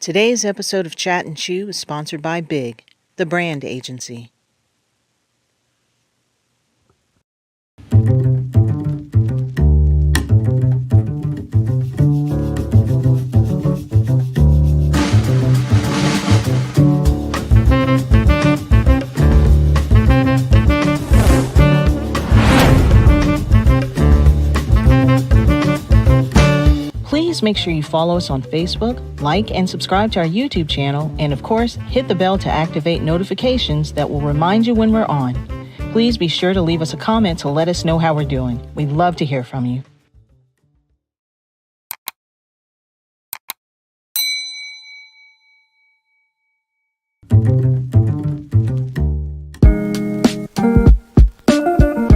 Today's episode of Chat N Chew is sponsored by Big, the brand agency. Please make sure you follow us on Facebook, like and subscribe to our YouTube channel, and of course, hit the bell to activate notifications that will remind you when we're on. Please be sure to leave us a comment to let us know how we're doing. We'd love to hear from you.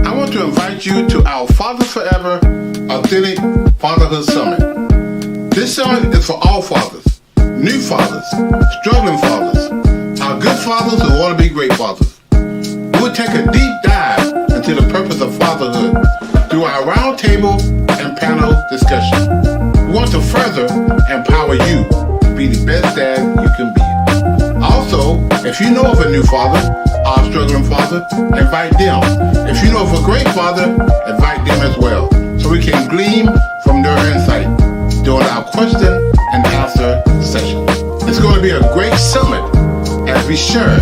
I want to invite you to our Fathers Forever Authentic Fatherhood Summit. This summit is for all fathers, new fathers, struggling fathers, our good fathers who want to be great fathers. We'll take a deep dive into the purpose of fatherhood through our roundtable and panel discussion. We want to further empower you to be the best dad you can be. Also, if you know of a new father or a struggling father, invite them. If you know of a great father, invite them as well, so we can glean from their insight during our question and answer session. It's going to be a great summit as we share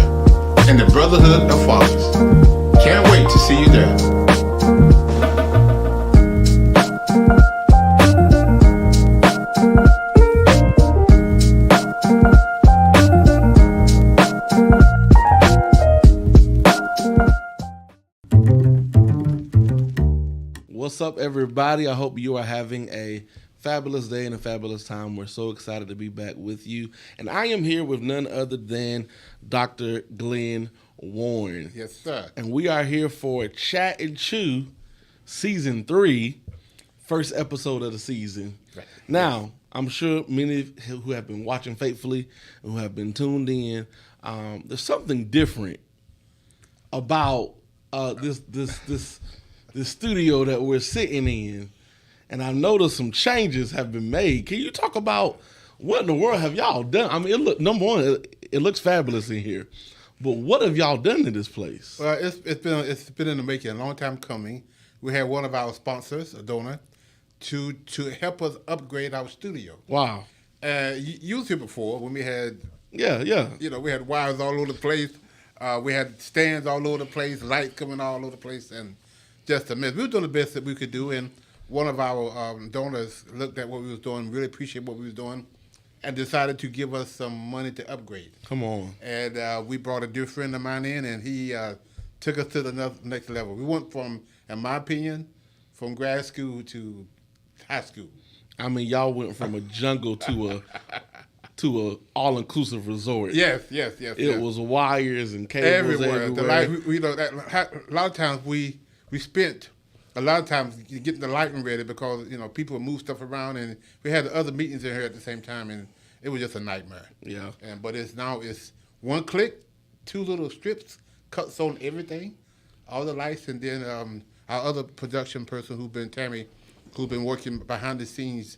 in the brotherhood of fathers. Can't wait to see you there. What's up, everybody? I hope you are having a fabulous day and a fabulous time. We're so excited to be back with you. And I am here with none other than Dr. Glenn Warren. Yes, sir. And we are here for Chat N Chew Season 3, first episode of the season. Right. Now, I'm sure many who have been watching faithfully and who have been tuned in, there's something different about this studio that we're sitting in, and I noticed some changes have been made. Can you talk about what in the world have y'all done? I mean, number one, it looks fabulous in here, but what have y'all done to this place? Well, it's been in the making, a long time coming. We had one of our sponsors, a donor, to help us upgrade our studio. Wow. You was here before when we had Yeah. we had wires all over the place. We had stands all over the place, lights coming all over the place, and just a mess. We were doing the best that we could do, and one of our donors looked at what we was doing, really appreciated what we was doing, and decided to give us some money to upgrade. Come on. And we brought a dear friend of mine in, and he took us to the next level. We went from, in my opinion, from grad school to high school. I mean, y'all went from a jungle to a all-inclusive resort. Yes. It was wires and cables everywhere. The light, a lot of times we spent a lot of times getting the lighting ready because people move stuff around, and we had other meetings in here at the same time, and it was just a nightmare. Yeah. But it's one click, two little strips, cuts on everything, all the lights, and then our other production person Tammy, who's been working behind the scenes.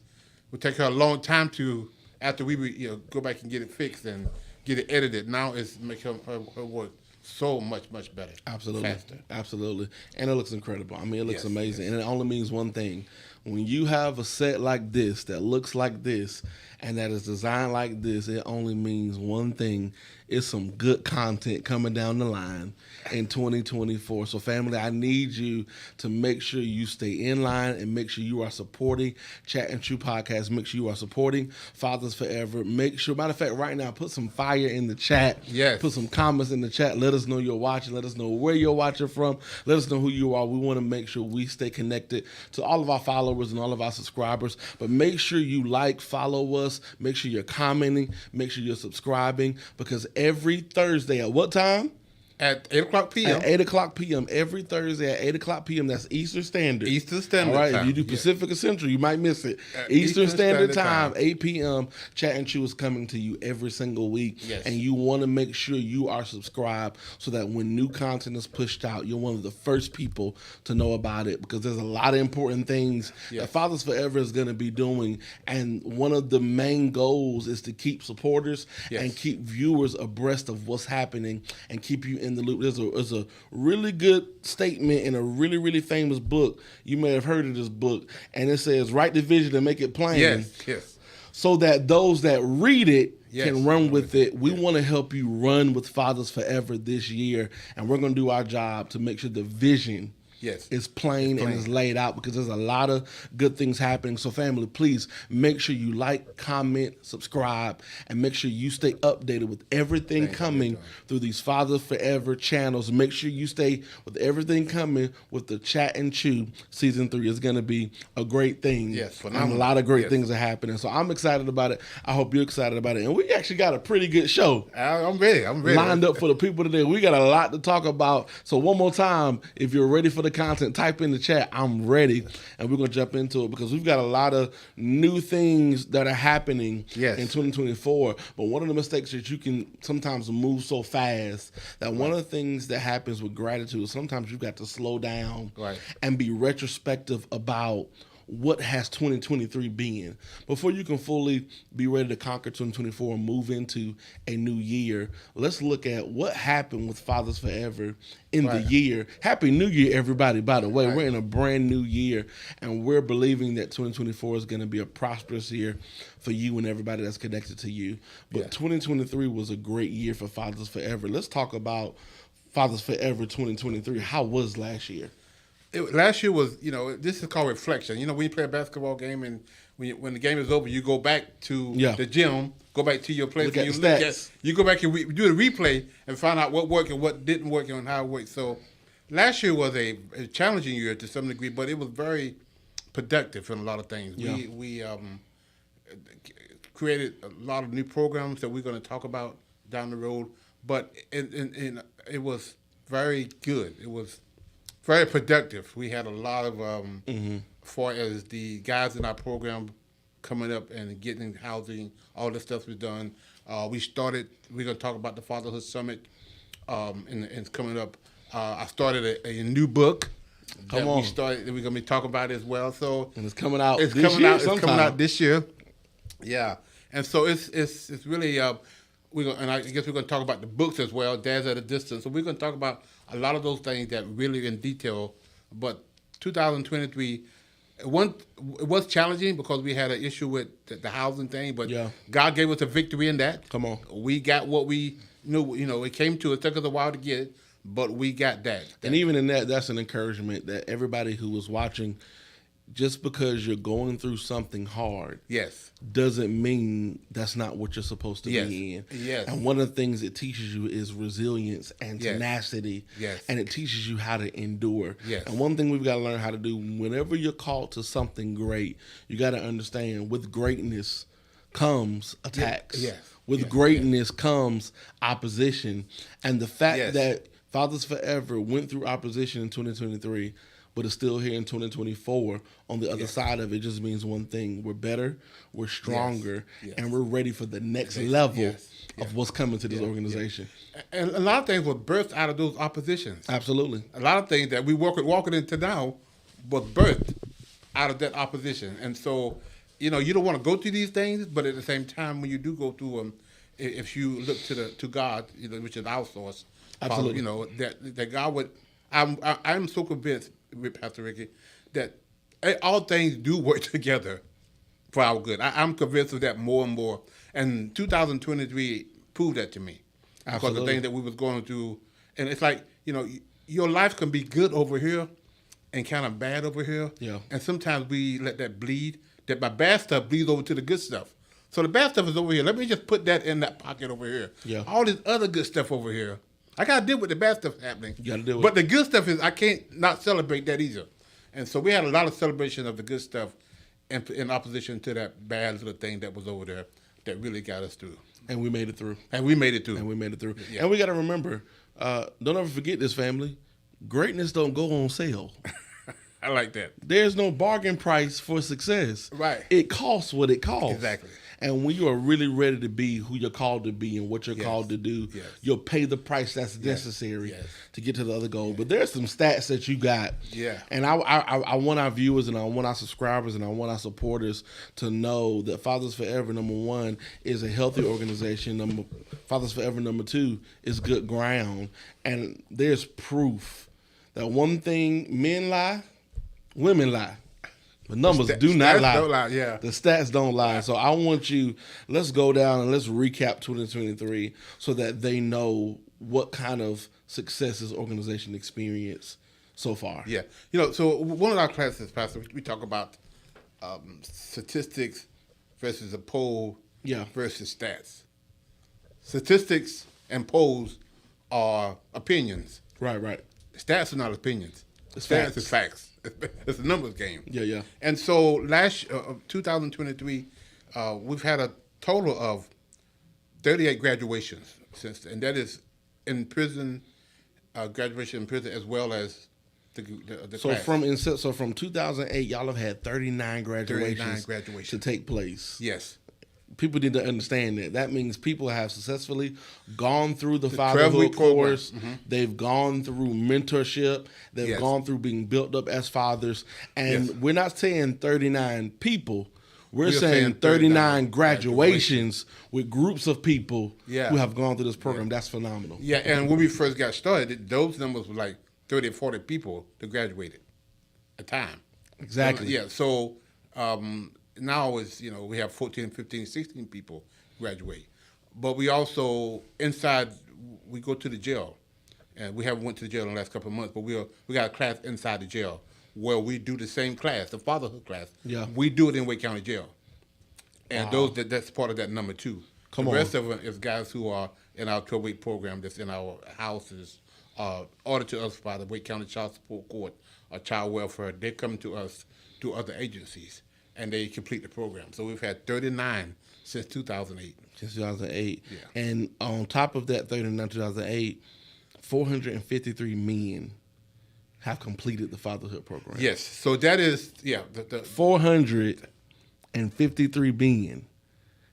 Would take her a long time to, after we would go back and get it fixed and get it edited. Now it's making her work so much better. Absolutely. Faster. Absolutely. And it looks incredible. I mean, it looks amazing. Yes. And it only means one thing. When you have a set like this, that looks like this, and that is designed like this, it only means one thing. It's some good content coming down the line in 2024. So, family, I need you to make sure you stay in line and make sure you are supporting Chat N Chew Podcast. Make sure you are supporting Fathers Forever. Make sure, matter of fact, right now, put some fire in the chat. Yes. Put some comments in the chat. Let us know you're watching. Let us know where you're watching from. Let us know who you are. We want to make sure we stay connected to all of our followers and all of our subscribers. But make sure you follow us. Make sure you're commenting. Make sure you're subscribing, because every Thursday at what time? At 8 o'clock p.m. At 8 o'clock p.m. every Thursday at 8 o'clock p.m. That's Eastern Standard. Eastern Standard All right, Time. if you do Pacific or Central, you might miss it. Eastern Standard Time, 8 p.m. Chat and Chew is coming to you every single week. Yes. And you want to make sure you are subscribed so that when new content is pushed out, you're one of the first people to know about it, because there's a lot of important things that Fathers Forever is going to be doing. And one of the main goals is to keep supporters and keep viewers abreast of what's happening and keep you in the loop. There's a really good statement in a really, really famous book. You may have heard of this book, and it says, write the vision and make it plain. Yes. So that those that read it can run with it. We want to help you run with Fathers Forever this year, and we're going to do our job to make sure the vision is plain and is laid out, because there's a lot of good things happening. So family, please make sure you like, comment, subscribe, and make sure you stay updated with everything coming through these Fathers Forever channels. Make sure you stay with everything coming with the Chat and Chew Season 3. It's going to be a great thing. Yes, and a lot of great things are happening. So I'm excited about it. I hope you're excited about it. And we actually got a pretty good show. I'm ready. Lined up for the people today. We got a lot to talk about. So one more time, if you're ready for the content, type in the chat, I'm ready, and we're going to jump into it, because we've got a lot of new things that are happening in 2024. But one of the mistakes that you can sometimes move so fast, that one of the things that happens with gratitude is sometimes you've got to slow down and be retrospective about what has 2023 been before you can fully be ready to conquer 2024 and move into a new year. Let's look at what happened with Fathers Forever in the year. Happy New Year, everybody, by the way. We're in a brand new year, and we're believing that 2024 is going to be a prosperous year for you and everybody that's connected to you. But 2023 was a great year for Fathers Forever. Let's talk about Fathers Forever 2023. How was last year? Last year was, this is called reflection. When you play a basketball game and when the game is over, you go back to the gym, go back to your place, and you go back and do the replay and find out what worked and what didn't work and how it worked. So last year was a challenging year to some degree, but it was very productive in a lot of things. We created a lot of new programs that we're going to talk about down the road, but it was very good. It was very productive. We had a lot of, as far as the guys in our program coming up and getting housing, all this stuff was done. We're going to talk about the Fatherhood Summit, and it's coming up. I started a new book that we're going to be talking about as well. So and it's coming out. It's coming out this year. Yeah, and so it's really and I guess we're going to talk about the books as well. Dad's at a Distance. So we're going to talk about a lot of those things that really in detail. But 2023, it was challenging because we had an issue with the housing thing. But God gave us a victory in that. Come on, we got what we knew. It came to. It took us a while to get it, but we got that. And even in that's an encouragement that everybody who was watching. Just because you're going through something hard doesn't mean that's not what you're supposed to be in. And one of the things it teaches you is resilience and tenacity. And it teaches you how to endure. And one thing we've got to learn how to do, whenever you're called to something great, you got to understand with greatness comes attacks. With greatness comes opposition. And the fact that Fathers Forever went through opposition in 2023, but it's still here in 2024. On the other side of it just means one thing. We're better, we're stronger, and we're ready for the next level of what's coming to this organization. And a lot of things were birthed out of those oppositions. Absolutely. A lot of things that we walking into now was birthed out of that opposition. And so, you don't want to go through these things, but at the same time, when you do go through them, if you look to God, which is our source, absolutely, that God would. I'm so convinced, with Pastor Ricky, that all things do work together for our good. I'm convinced of that more and more. And 2023 proved that to me. Because the things that we was going through, and it's like, your life can be good over here and kind of bad over here. And sometimes we let that bleed, that my bad stuff bleeds over to the good stuff. So the bad stuff is over here. Let me just put that in that pocket over here. All this other good stuff over here, I got to deal with the bad stuff happening. You got to deal with But the good stuff is I can't not celebrate that either. And so we had a lot of celebration of the good stuff in opposition to that bad little thing that was over there that really got us through. And we made it through. And we made it through. Yeah. And we got to remember, don't ever forget this, family. Greatness don't go on sale. I like that. There's no bargain price for success. Right. It costs what it costs. Exactly. And when you are really ready to be who you're called to be and what you're called to do, you'll pay the price that's necessary to get to the other goal. But there's some stats that you got. Yeah. And I want our viewers and I want our subscribers and I want our supporters to know that Fathers Forever, number one, is a healthy organization. Fathers Forever, number two, is good ground. And there's proof that one thing, men lie, women lie. The numbers do not lie. Don't lie. Yeah. The stats don't lie. So I want you, let's go down and let's recap 2023 so that they know what kind of success this organization experienced so far. Yeah. You know, so one of our classes, Pastor, we talk about statistics versus a poll versus stats. Statistics and polls are opinions. Right. Stats are not opinions. Stats is facts. It's a numbers game. Yeah. And so 2023, we've had a total of 38 graduations since, and that is in prison, graduation in prison as well as the class. So from 2008, y'all have had 39 graduations to take place. Yes. People need to understand that. That means people have successfully gone through the fatherhood course. Mm-hmm. They've gone through mentorship. They've gone through being built up as fathers. And we're not saying 39 people. We're saying 39 graduations with groups of people who have gone through this program. That's phenomenal. Yeah, and when we first got started, those numbers were like 30 or 40 people that graduated a time. Exactly. Yeah, so now it's, we have 14, 15, 16 people graduate. But we also, we go to the jail. And we haven't went to the jail in the last couple of months, but we got a class inside the jail where we do the same class, the fatherhood class. Yeah. We do it in Wake County Jail. And that's part of that number two. The rest of them is guys who are in our 12-week program that's in our houses, ordered to us by the Wake County Child Support Court or Child Welfare. They come to us through other agencies. And they complete the program. So we've had 39 since 2008. Since 2008. Yeah. And on top of that 39, 2008, 453 men have completed the fatherhood program. Yes. So that is, 453 men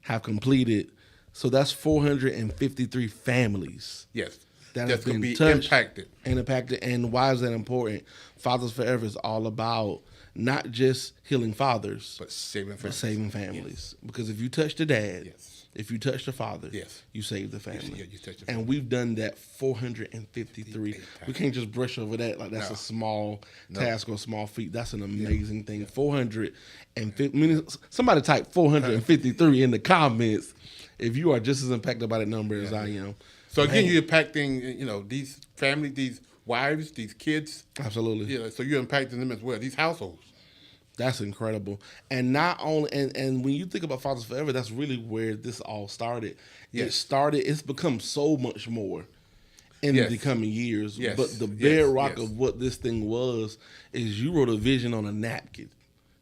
have completed. So that's 453 families. Yes. That have been impacted. And why is that important? Fathers Forever is all about not just healing fathers, but saving families. Yes. Because if you touch the dad, if you touch the father, you save the family. You touch the family. And we've done that 453. We can't just brush over that like that's a small task or a small feat. That's an amazing thing. 450. Somebody type 453 in the comments if you are just as impacted by that number as I am. So again, you're impacting, these families, these wives, these kids. Absolutely. So you're impacting them as well, these households. That's incredible. And not only, and when you think about Fathers Forever, that's really where this all started. It's become so much more in the coming years. But the bedrock of what this thing was is you wrote a vision on a napkin.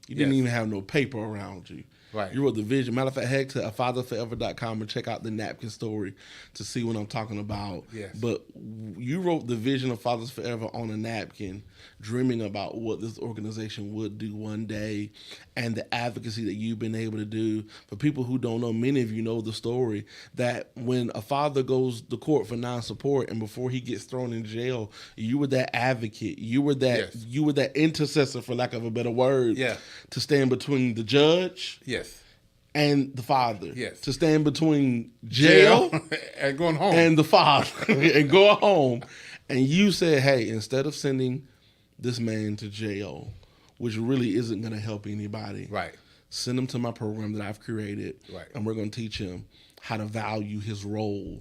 You didn't even have no paper around you. Right. You wrote the vision. Matter of fact, head to fatherforever.com and check out the napkin story to see what I'm talking about. Yes. But you wrote the vision of Fathers Forever on a napkin, dreaming about what this organization would do one day and the advocacy that you've been able to do. For people who don't know, many of you know the story that when a father goes to court for non-support and before he gets thrown in jail, you were that advocate. You were that intercessor, for lack of a better word, to stand between the judge and the father. To stand between jail and going home. And the father and going home. And you said, hey, instead of sending this man to jail, which really isn't going to help anybody, send him to my program that I've created. And we're going to teach him how to value his role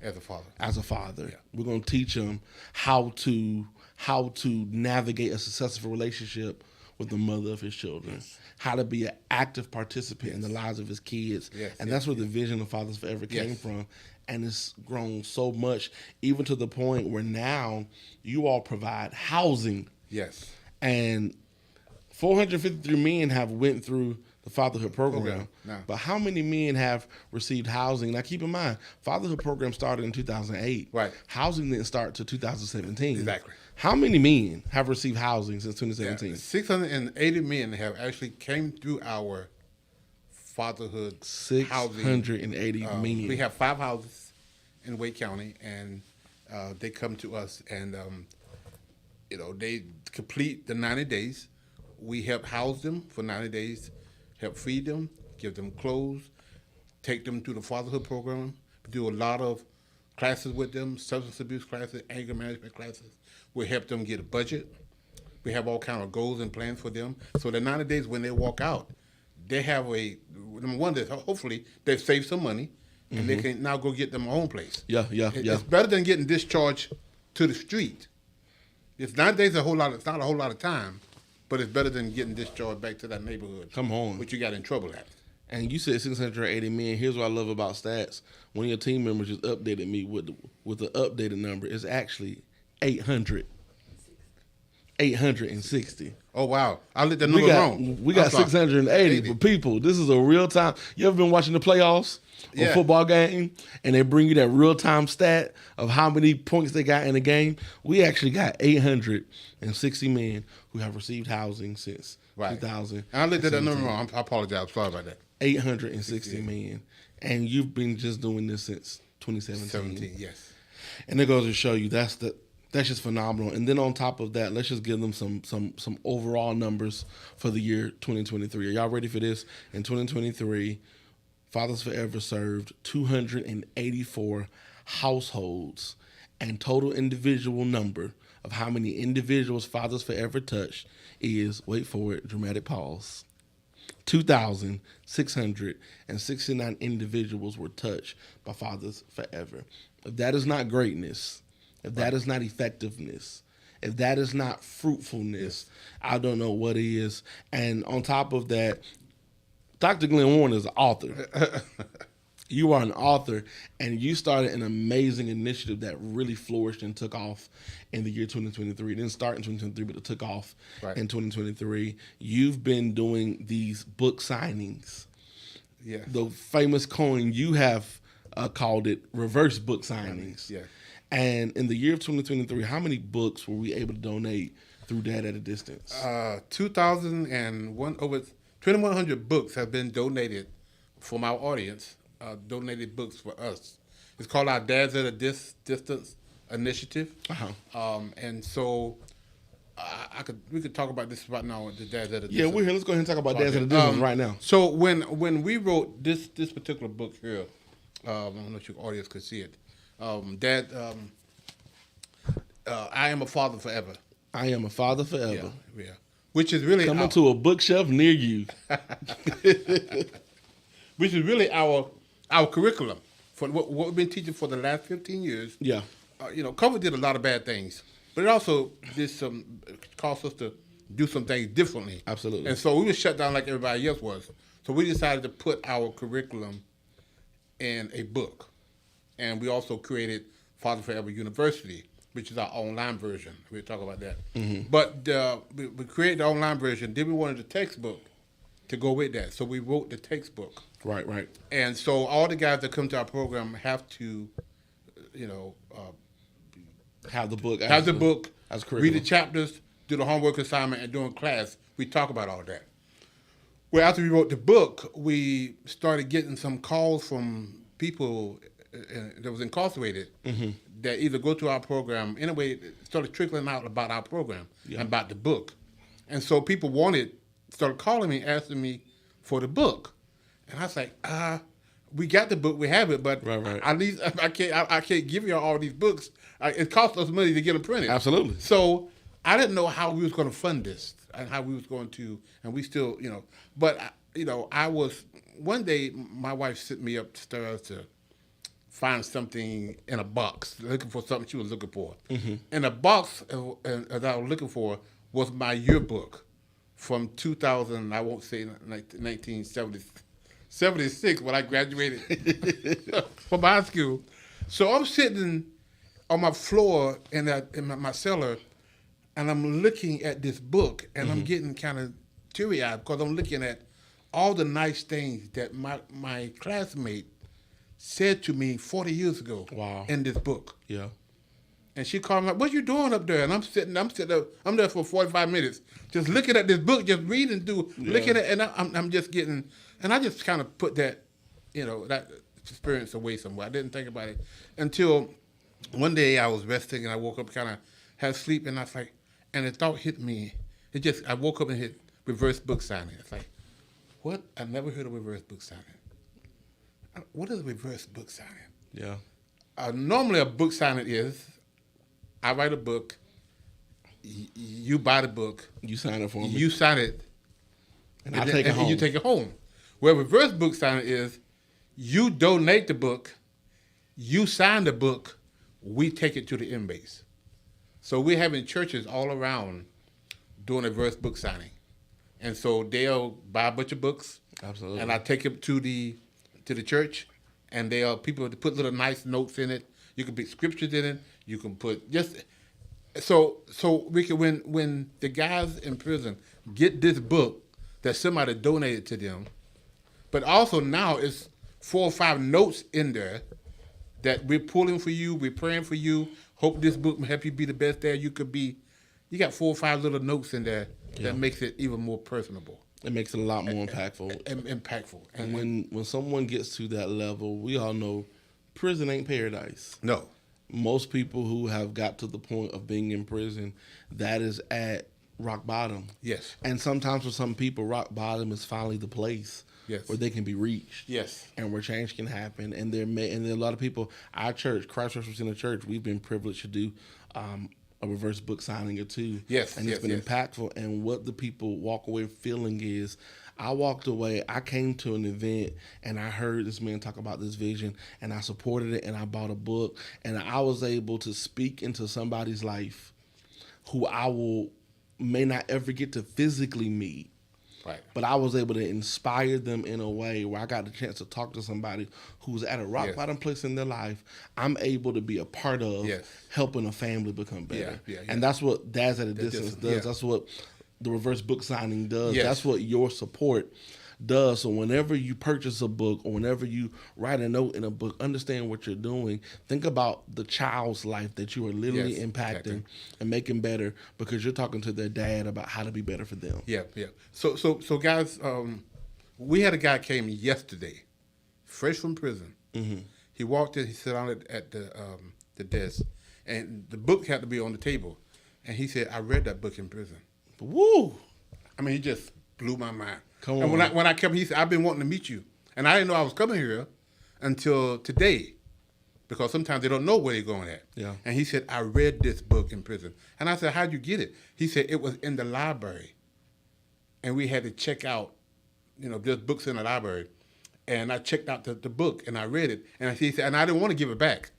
as a father. We're going to teach him how to navigate a successful relationship with the mother of his children, how to be an active participant in the lives of his kids. And that's where the vision of Fathers Forever came from. And it's grown so much, even to the point where now you all provide housing. And 453 men have went through the fatherhood program. No. But how many men have received housing? Now, keep in mind, fatherhood program started in 2008. Right. Housing didn't start until 2017. Exactly. How many men have received housing since 2017? 680 men have actually came through our fatherhood housing. 680 men. We have 5 houses in Wake County, and they come to us, and they complete the 90 days. We help house them for 90 days, help feed them, give them clothes, take them through the fatherhood program, do a lot of classes with them, substance abuse classes, anger management classes. We help them get a budget. We have all kind of goals and plans for them. So the 90 days when they walk out, they have number one, that hopefully they've saved some money, and they can now go get them their own place. Yeah. It's better than getting discharged to the street. It's 9 days it's not a whole lot of time, but it's better than getting discharged back to that neighborhood. Come on. Which you got in trouble at. And you said 680 men. Here's what I love about stats. One of your team members just updated me with the updated number. It's actually 860. Oh, wow. I lit that number wrong. We got 680 for people. This is a real time. You ever been watching the playoffs or football game, and they bring you that real time stat of how many points they got in the game? We actually got 860 men who have received housing since 2000. I lit that number wrong. I apologize. Sorry about that. 860 men. And you've been just doing this since 2017. 17, yes. And it goes to show you that's just phenomenal. And then on top of that, let's just give them some overall numbers for the year 2023. Are y'all ready for this? In 2023, Fathers Forever served 284 households, and total individual number of how many individuals Fathers Forever touched is, wait for it, dramatic pause, 2,669 individuals were touched by Fathers Forever. If that is not greatness, if that is not effectiveness, if that is not fruitfulness, I don't know what is. And on top of that, Dr. Glenn Warren is an author. You are an author, and you started an amazing initiative that really flourished and took off in the year 2023. It didn't start in 2023, but it took off in 2023. You've been doing these book signings. Yeah. The famous coin, you have called it reverse book signings. Yeah. And in the year of 2023, how many books were we able to donate through Dad at a Distance? 2,001, over 2,100 books have been donated from our audience. Donated books for us. It's called our Dads at a Distance initiative. And so we could talk about this right now. The Dads at a Distance. Yeah, we're here. Let's go ahead and talk about Dads at a Distance right now. So when we wrote this particular book here, I don't know if your audience could see it. Dad, I Am a Father Forever. I Am a Father Forever. Yeah. Which is really coming to a bookshelf near you. Which is really our curriculum for what we've been teaching for the last 15 years. Yeah. COVID did a lot of bad things, but it also did caused us to do some things differently. Absolutely. And so we were shut down like everybody else was. So we decided to put our curriculum in a book. And we also created Father Forever University, which is our online version. We'll talk about that. Mm-hmm. But we created the online version. Then we wanted the textbook to go with that. So we wrote the textbook. Right. And so all the guys that come to our program have to, have the book. Read the chapters, do the homework assignment, and during class, we talk about all that. Well, after we wrote the book, we started getting some calls from people that was incarcerated that either go to our program. Anyway, it started trickling out about our program and about the book. And so people started calling me, asking me for the book. And I was like, we got the book, we have it, but at least I can't give you all these books. It costs us money to get them printed. Absolutely. So I didn't know how we was going to fund this and how we was going to, and we still, but I was, one day my wife sent me upstairs to find something in a box, looking for something she was looking for. Mm-hmm. And the box that I was looking for was my yearbook from 2000, I won't say 1976, when I graduated from high school. So I'm sitting on my floor in my cellar, and I'm looking at this book, and I'm getting kind of teary-eyed because I'm looking at all the nice things that my classmate said to me 40 years ago. Wow. In this book. Yeah. And she called me like, "What you doing up there?" And I'm there for 45 minutes, just looking at this book, just reading through, looking at, and I'm just getting, and I just kind of put that, that experience away somewhere. I didn't think about it until one day I was resting and I woke up, kind of had sleep, and I was like, and the thought hit me. I woke up and hit reverse book signing. It's like, what? I never heard of reverse book signing. What is a reverse book signing? Yeah. Normally a book signing is, I write a book, you buy the book. You sign it for me. You sign it. And I take it home. You take it home. Where reverse book signing is, you donate the book, you sign the book, we take it to the inmates. So we're having churches all around doing a reverse book signing. And so they'll buy a bunch of books. Absolutely. And I take them to the church, and people put little nice notes in it. You can put scriptures in it. You can put so we can, when the guys in prison get this book that somebody donated to them, but also now it's 4 or 5 notes in there that we're pulling for you, we're praying for you. Hope this book will help you be the best there you could be. You got 4 or 5 little notes in there that makes it even more personable. It makes it a lot more impactful. Impactful. And when someone gets to that level, we all know prison ain't paradise. No. Most people who have got to the point of being in prison, that is at rock bottom. Yes. And sometimes for some people, rock bottom is finally the place where they can be reached. Yes. And where change can happen. And there are a lot of people, our church, Christ Church in the church, we've been privileged to do a reverse book signing or two. Yes. And it's been impactful. And what the people walk away feeling is, I walked away, I came to an event and I heard this man talk about this vision and I supported it and I bought a book and I was able to speak into somebody's life who I may not ever get to physically meet. Right. But I was able to inspire them in a way where I got the chance to talk to somebody who's at a rock bottom place in their life. I'm able to be a part of helping a family become better. And that's what Dads at a Distance does. That's what the reverse book signing does. That's what your support does. So whenever you purchase a book or whenever you write a note in a book, understand what you're doing. Think about the child's life that you are literally impacting and making better because you're talking to their dad about how to be better for them. Yeah. So guys, we had a guy came yesterday, fresh from prison. Mm-hmm. He walked in, he sat down at the desk, and the book had to be on the table. And he said, "I read that book in prison." Woo! I mean, he just blew my mind. Come on. And when I came, he said, "I've been wanting to meet you." And I didn't know I was coming here until today because sometimes they don't know where they're going at. Yeah. And he said, "I read this book in prison." And I said, "How'd you get it?" He said, "It was in the library. And we had to check out, there's books in the library. And I checked out the book and I read it. And he said, and I didn't want to give it back.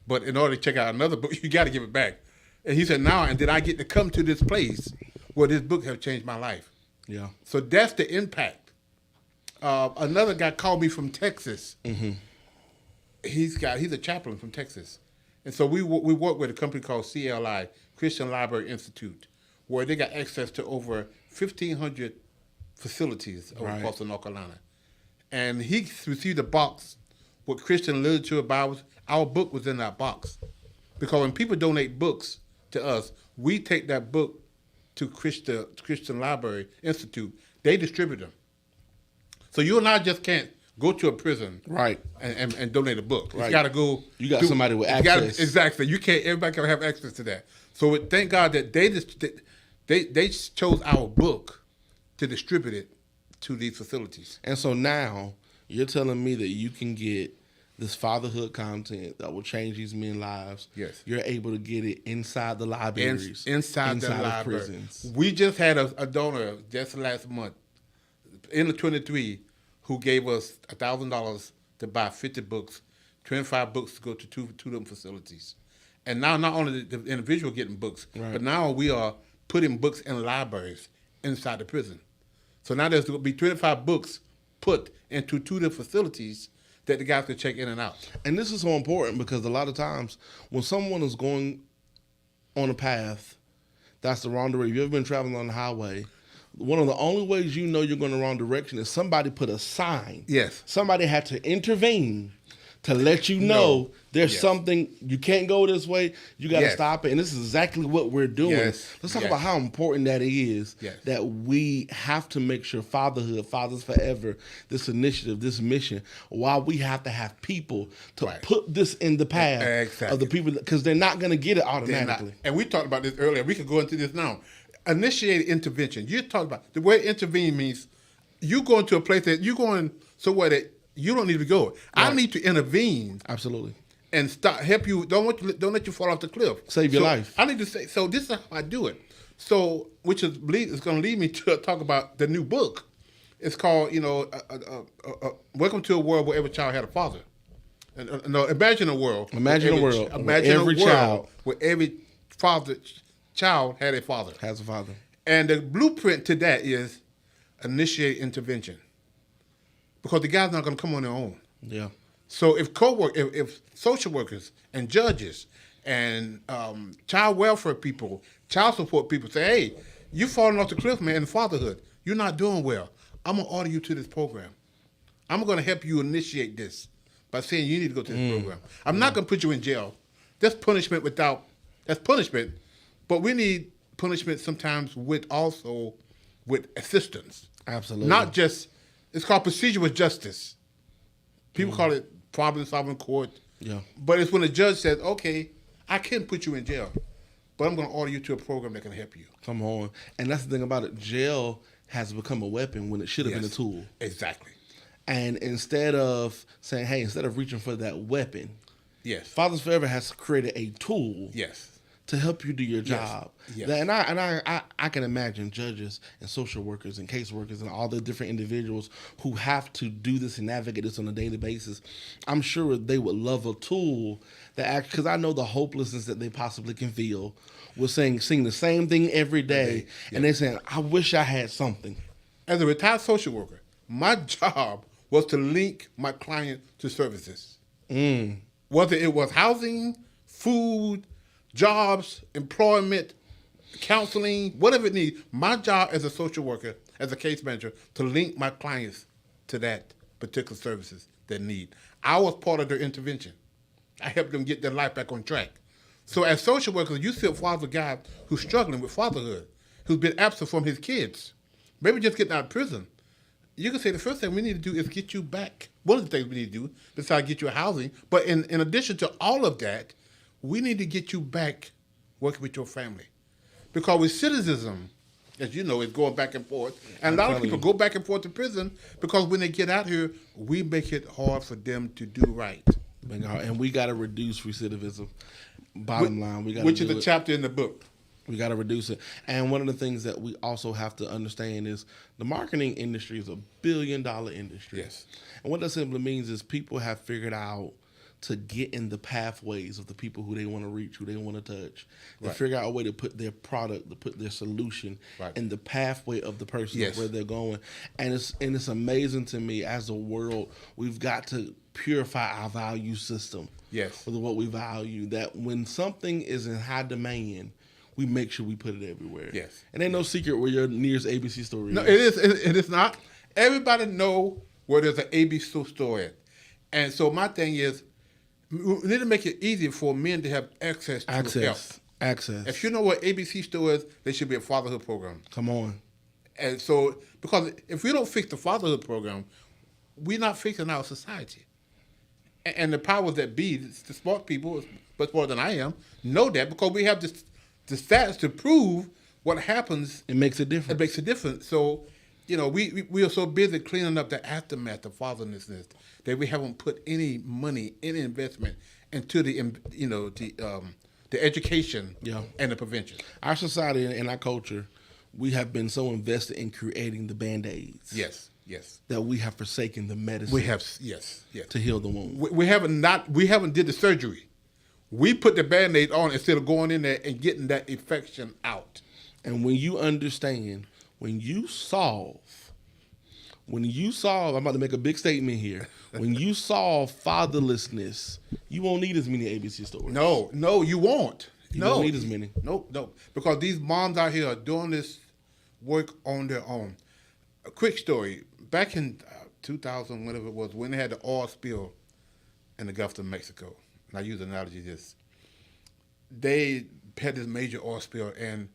But in order to check out another book, you got to give it back." And he said, and did I get to come to this place where this book has changed my life. Yeah. So that's the impact. Another guy called me from Texas. Mm-hmm. He's a chaplain from Texas. And so we work with a company called CLI, Christian Library Institute, where they got access to over 1,500 facilities across North Carolina. And he received a box with Christian literature, Bibles. Our book was in that box. Because when people donate books to us, we take that book to Christian Library Institute. They distribute them. So you and I just can't go to a prison and donate a book. Right. You got to go. You got somebody with access. Exactly. Everybody can have access to that. So thank God that they chose our book to distribute it to these facilities. And so now you're telling me that you can get this fatherhood content that will change these men's lives. Yes. You're able to get it inside the libraries. Inside the library. Prisons. We just had a donor just last month, in the 23, who gave us $1,000 to buy 50 books, 25 books to go to two of them facilities. And now not only the individual getting books, but now we are putting books in libraries inside the prison. So now there's going to be 25 books put into 2 of the facilities that the guys can check in and out. And this is so important because a lot of times when someone is going on a path that's the wrong direction, if you've ever been traveling on the highway, one of the only ways you know you're going the wrong direction is somebody put a sign. Yes. Somebody had to intervene to let you know there's something, you can't go this way, you got to stop it. And this is exactly what we're doing. Yes. Let's talk about how important that is, that we have to make sure fatherhood, Fathers Forever, this initiative, this mission, while we have to have people to put this in the path of the people, because they're not going to get it automatically. And we talked about this earlier. We could go into this now. Initiated intervention. You talked about the way intervene means you go into a place that you're going somewhere that you don't need to go. Right. I need to intervene. Absolutely. And help you. Don't let you fall off the cliff. Save your life. I need to say. So this is how I do it. So which is going to lead me to talk about the new book. It's called Welcome to a World Where Every Child Had a Father. No, imagine a world. Imagine a world. Imagine every child where every child had a father. Has a father. And the blueprint to that is initiate intervention. Because the guy's not going to come on their own. Yeah. So if if social workers and judges and child welfare people, child support people say, hey, you're falling off the cliff, man, in fatherhood. You're not doing well. I'm going to order you to this program. I'm going to help you initiate this by saying you need to go to this program. I'm not going to put you in jail. That's punishment, but we need punishment sometimes with assistance. Absolutely. Not just, it's called procedural justice. People call it problem-solving court. Yeah. But it's when a judge says, okay, I can't put you in jail, but I'm going to order you to a program that can help you. Come on. And that's the thing about it. Jail has become a weapon when it should have been a tool. Exactly. And instead of saying, hey, instead of reaching for that weapon, Fathers Forever has created a tool to help you do your job. Yes. And I can imagine judges and social workers and caseworkers and all the different individuals who have to do this and navigate this on a daily basis. I'm sure they would love a tool that because I know the hopelessness that they possibly can feel with seeing the same thing every day, and they're saying, I wish I had something. As a retired social worker, my job was to link my client to services. Whether it was housing, food, jobs, employment, counseling, whatever it needs. My job as a social worker, as a case manager, to link my clients to that particular services they need. I was part of their intervention. I helped them get their life back on track. So as social workers, you see a father guy who's struggling with fatherhood, who's been absent from his kids, maybe just getting out of prison. You can say the first thing we need to do is get you back. One of the things we need to do, besides get you a housing, but in addition to all of that, we need to get you back working with your family. Because with citizenship, as you know, it's going back and forth. And a lot of people go back and forth to prison because when they get out here, we make it hard for them to do right. And we got to reduce recidivism. Bottom line, we got to which is a chapter in the book. We got to reduce it. And one of the things that we also have to understand is the marketing industry is $1 billion industry. Yes. And what that simply means is people have figured out to get in the pathways of the people who they want to reach, who they want to touch. They figure out a way to put their product, to put their solution in the pathway of the person where they're going. And it's amazing to me, as a world, we've got to purify our value system with what we value, that when something is in high demand, we make sure we put it everywhere. Yes. And ain't no secret where your nearest ABC store is. No, it is. It is not. Everybody know where there's an ABC store at. And so my thing is, we need to make it easier for men to have access to help. Access. If you know what ABC store is, there should be a fatherhood program. Come on. And so, because if we don't fix the fatherhood program, we're not fixing our society. And the powers that be, the smart people, much more than I am, know that because we have the stats to prove what happens. It makes a difference. It makes a difference. So, you know, we are so busy cleaning up the aftermath of fatherlessness that we haven't put any money, any investment into the education and the prevention. Our society and our culture, we have been so invested in creating the Band-Aids. Yes. That we have forsaken the medicine. We have, to heal the wound. We haven't did the surgery. We put the Band-Aid on instead of going in there and getting that infection out. And when you understand, when you solve, I'm about to make a big statement here. When you solve fatherlessness, you won't need as many ABC stores. No, you won't. You won't need as many. No. Because these moms out here are doing this work on their own. A quick story. Back in 2000, whatever it was, when they had the oil spill in the Gulf of Mexico, and I use an analogy this, they had this major oil spill, and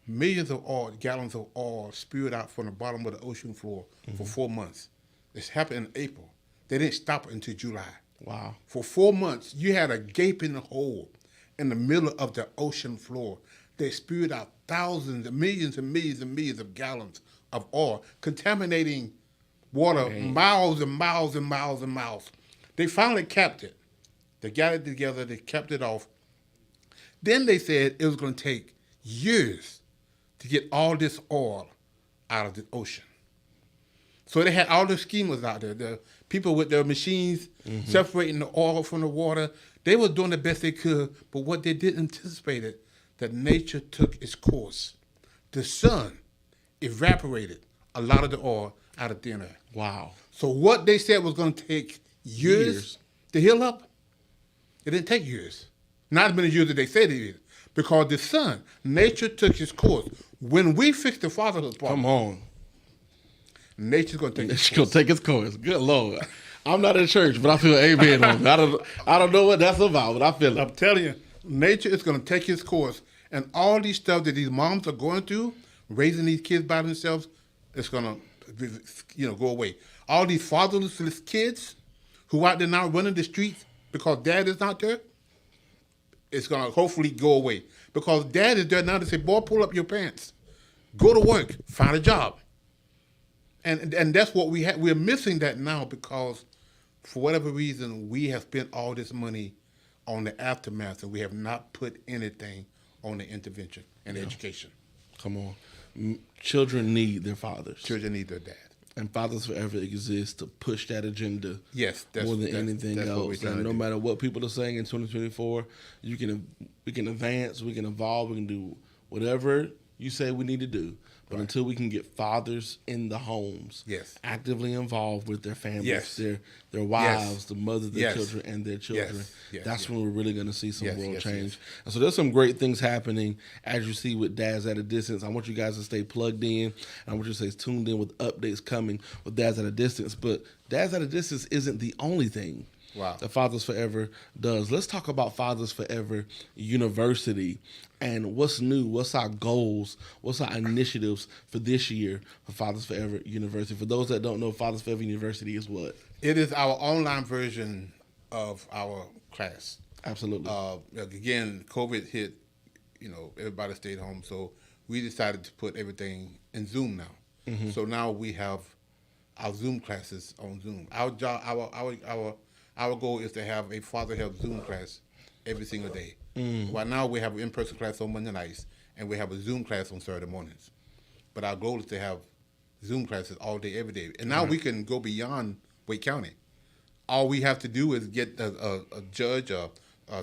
millions of gallons of oil spewed out from the bottom of the ocean floor for 4 months. This happened in April. They didn't stop it until July. Wow. For 4 months, you had a gaping hole in the middle of the ocean floor. They spewed out thousands, millions and millions and millions of gallons of oil, contaminating water miles and miles and miles and miles. They finally capped it. They got it together. They capped it off. Then they said it was going to take years to get all this oil out of the ocean. So they had all the schemers out there, the people with their machines separating the oil from the water. They were doing the best they could, but what they didn't anticipate it, that nature took its course. The sun evaporated a lot of the oil out of thin air. Wow. So what they said was going to take years to heal up, it didn't take years. Not as many years as they said it is. Because the sun, nature took its course. When we fix the fatherhood problem, Come on. nature's going to take its It's course. going to take its course. Good Lord. I'm not in church, but I feel amen on it. I don't know what that's about, but I feel I'm it. telling you, nature is going to take its course. And all these stuff that these moms are going through, raising these kids by themselves, it's going to go away. All these fatherless kids who out there now running the streets because dad is not there, it's going to hopefully go away. Because dad is there now to say, boy, pull up your pants. Go to work. Find a job. And that's what we have. We're missing that now because for whatever reason, we have spent all this money on the aftermath and we have not put anything on the intervention and education. Come on. Children need their fathers. Children need their dad. And Fathers Forever exists to push that agenda Yes, more than anything that's what we're else. trying And to no do. matter what people are saying in 2024, we can advance, we can evolve, we can do whatever you say we need to do. But until we can get fathers in the homes, Yes. actively involved with their families, Yes. their wives, the mothers, their Yes. children, and their children, Yes. that's when we're really going to see some Yes, world yes, change. yes. And so there's some great things happening as you see with Dads at a Distance. I want you guys to stay plugged in. I want you to stay tuned in with updates coming with Dads at a Distance. But Dads at a Distance isn't the only thing that Fathers Forever does. Let's talk about Fathers Forever University and what's new, what's our goals, what's our initiatives for this year for Fathers Forever University. For those that don't know, Fathers Forever University is what? It is our online version of our class. Absolutely. Again, COVID hit, everybody stayed home, so we decided to put everything in Zoom now. So now we have our Zoom classes on Zoom. Our goal is to have a Father Help Zoom class every single day. Right now we have an in-person class on Monday nights, and we have a Zoom class on Saturday mornings. But our goal is to have Zoom classes all day, every day. And now we can go beyond Wake County. All we have to do is get a judge, a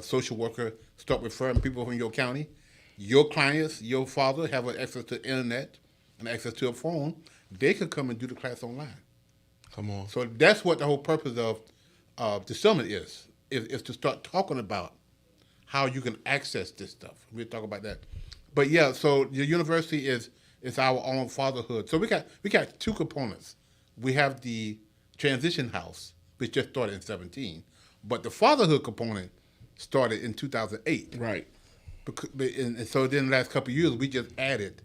social worker, start referring people from your county. Your clients, your father have access to the internet and access to a phone. They could come and do the class online. Come on. So that's what the whole purpose of the summit is to start talking about how you can access this stuff. We'll talk about that. But yeah, so the university is our own fatherhood. So we got two components. We have the transition house, which just started in 2017, but the fatherhood component started in 2008. Right. And so then the last couple of years, we just added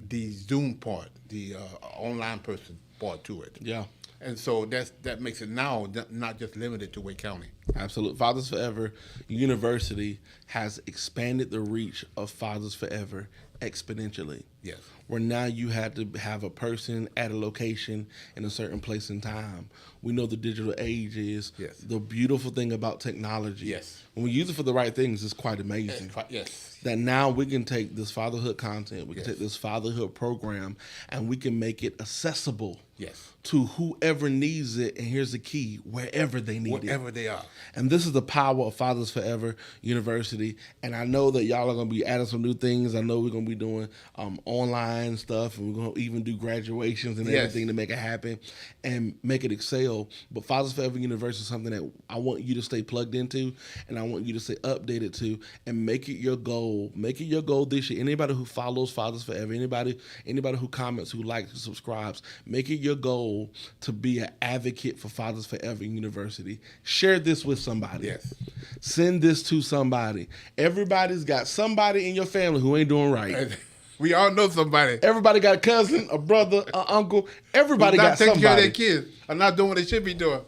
the Zoom part, the online person part to it. Yeah. And so that makes it now not just limited to Wake County. Absolutely. Fathers Forever University has expanded the reach of Fathers Forever exponentially. Yes. Where now you had to have a person at a location in a certain place and time. We know the digital age is. Yes. The beautiful thing about technology. Yes. When we use it for the right things, it's quite amazing. Yes. That now we can take this fatherhood content, we can take this fatherhood program, and we can make it accessible to whoever needs it. And here's the key, wherever they need it. Wherever they are. And this is the power of Fathers Forever University. And I know that y'all are going to be adding some new things. I know we're going to We're doing online stuff, and we're going to even do graduations and Yes. everything to make it happen and make it excel. But Fathers Forever University is something that I want you to stay plugged into, and I want you to stay updated to, and make it your goal. Make it your goal this year. Anybody who follows Fathers Forever, anybody who comments, who likes, who subscribes, make it your goal to be an advocate for Fathers Forever University. Share this with somebody. Yes. Send this to somebody. Everybody's got somebody in your family who ain't doing right. We all know somebody. Everybody got a cousin, a brother, an uncle. Everybody got not taking somebody. care of their kids. Are not doing what they should be doing.